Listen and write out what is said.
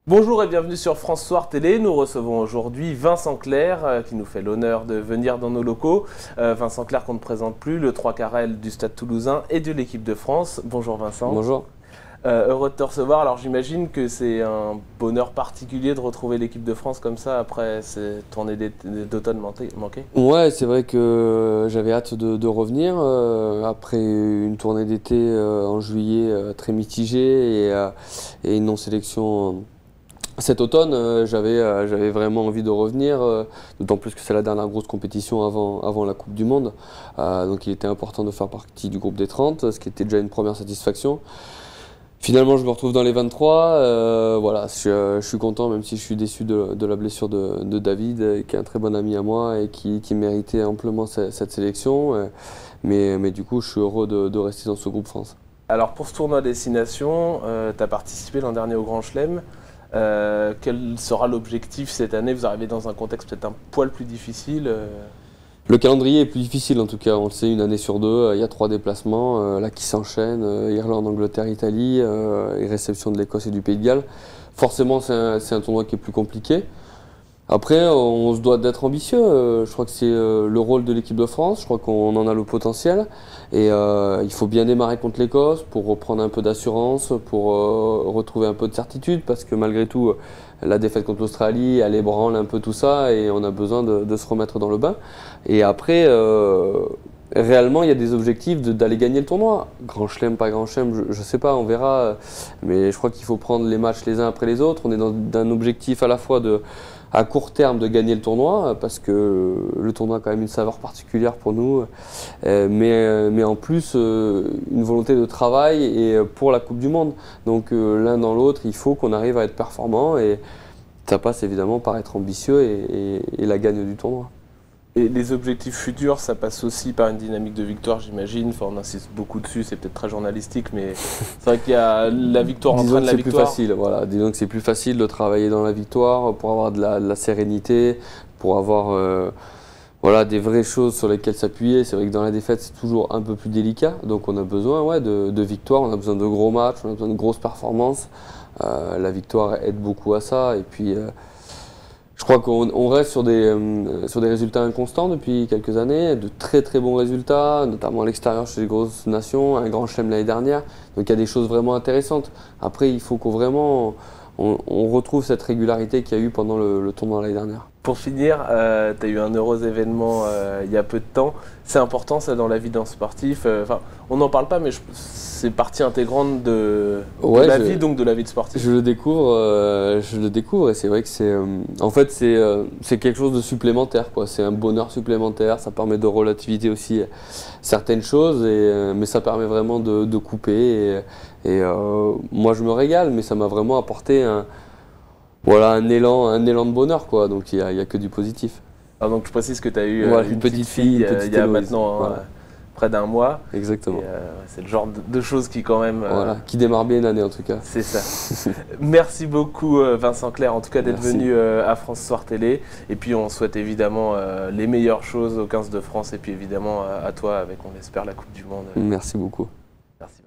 Bonjour et bienvenue sur France Soir Télé. Nous recevons aujourd'hui Vincent Clerc qui nous fait l'honneur de venir dans nos locaux. Vincent Clerc qu'on ne présente plus, le 3 carrel du Stade Toulousain et de l'équipe de France. Bonjour Vincent. Bonjour. Heureux de te recevoir. Alors j'imagine que c'est un bonheur particulier de retrouver l'équipe de France comme ça après ces tournées d'automne manquées. Ouais, c'est vrai que j'avais hâte de revenir après une tournée d'été en juillet très mitigée et une non-sélection. Cet automne, j'avais vraiment envie de revenir, d'autant plus que c'est la dernière grosse compétition avant la Coupe du Monde. Donc il était important de faire partie du groupe des 30, ce qui était déjà une première satisfaction. Finalement, je me retrouve dans les 23. Voilà, je suis content, même si je suis déçu de la blessure de David, qui est un très bon ami à moi et qui méritait amplement cette sélection. Mais du coup, je suis heureux de rester dans ce groupe France. Alors pour ce tournoi Destination, tu as participé l'an dernier au Grand Chelem. Quel sera l'objectif cette année? Vous arrivez dans un contexte peut-être un poil plus difficile. Le calendrier est plus difficile en tout cas, on le sait, une année sur deux, il y a 3 déplacements là qui s'enchaînent, Irlande, Angleterre, Italie, et réception de l'Écosse et du Pays de Galles. Forcément c'est un tournoi qui est plus compliqué. Après on se doit d'être ambitieux, je crois que c'est le rôle de l'équipe de France, je crois qu'on en a le potentiel et il faut bien démarrer contre l'Écosse pour reprendre un peu d'assurance, pour retrouver un peu de certitude parce que malgré tout la défaite contre l'Australie, elle ébranle un peu tout ça et on a besoin de se remettre dans le bain. Et après, réellement, il y a des objectifs d'aller gagner le tournoi. Grand chelem, pas grand chelem, je sais pas, on verra. Mais je crois qu'il faut prendre les matchs les uns après les autres. On est dans un objectif à la fois à court terme de gagner le tournoi, parce que le tournoi a quand même une saveur particulière pour nous, mais en plus une volonté de travail et pour la Coupe du Monde. Donc l'un dans l'autre, il faut qu'on arrive à être performant et ça passe évidemment par être ambitieux et la gagne du tournoi. Et les objectifs futurs, ça passe aussi par une dynamique de victoire, j'imagine. Enfin, on insiste beaucoup dessus, c'est peut-être très journalistique, mais c'est vrai qu'il y a la victoire entraîne la victoire. Disons que c'est plus facile, voilà. Disons que c'est plus facile de travailler dans la victoire pour avoir de la sérénité, pour avoir voilà, des vraies choses sur lesquelles s'appuyer. C'est vrai que dans la défaite, c'est toujours un peu plus délicat. Donc on a besoin de victoire, on a besoin de gros matchs, on a besoin de grosses performances. La victoire aide beaucoup à ça. Et puis, je crois qu'on reste sur des résultats inconstants depuis quelques années, de très très bons résultats, notamment à l'extérieur chez les grosses nations, un grand chelem l'année dernière. Donc il y a des choses vraiment intéressantes. Après, il faut qu'on vraiment on retrouve cette régularité qu'il y a eu pendant le tournoi l'année dernière. Pour finir, tu as eu un heureux événement il y a peu de temps. C'est important ça dans la vie d'un sportif. Enfin, on n'en parle pas, mais c'est partie intégrante de la vie, donc de la vie de sportif. Je le découvre et c'est vrai que c'est quelque chose de supplémentaire, quoi. C'est un bonheur supplémentaire. Ça permet de relativiser aussi certaines choses, mais ça permet vraiment de couper. Moi, je me régale, mais ça m'a vraiment apporté voilà, un élan de bonheur, quoi. Donc il y a que du positif. Ah, donc je précise que tu as eu voilà, une petite fille il y a maintenant voilà. Près d'un mois. Exactement. C'est le genre de choses qui quand même... Voilà, qui démarre bien une année en tout cas. C'est ça. Merci beaucoup Vincent Clerc en tout cas d'être venu à France Soir Télé. Et puis on souhaite évidemment les meilleures choses aux 15 de France et puis évidemment à toi avec on espère la Coupe du Monde. Merci beaucoup. Merci.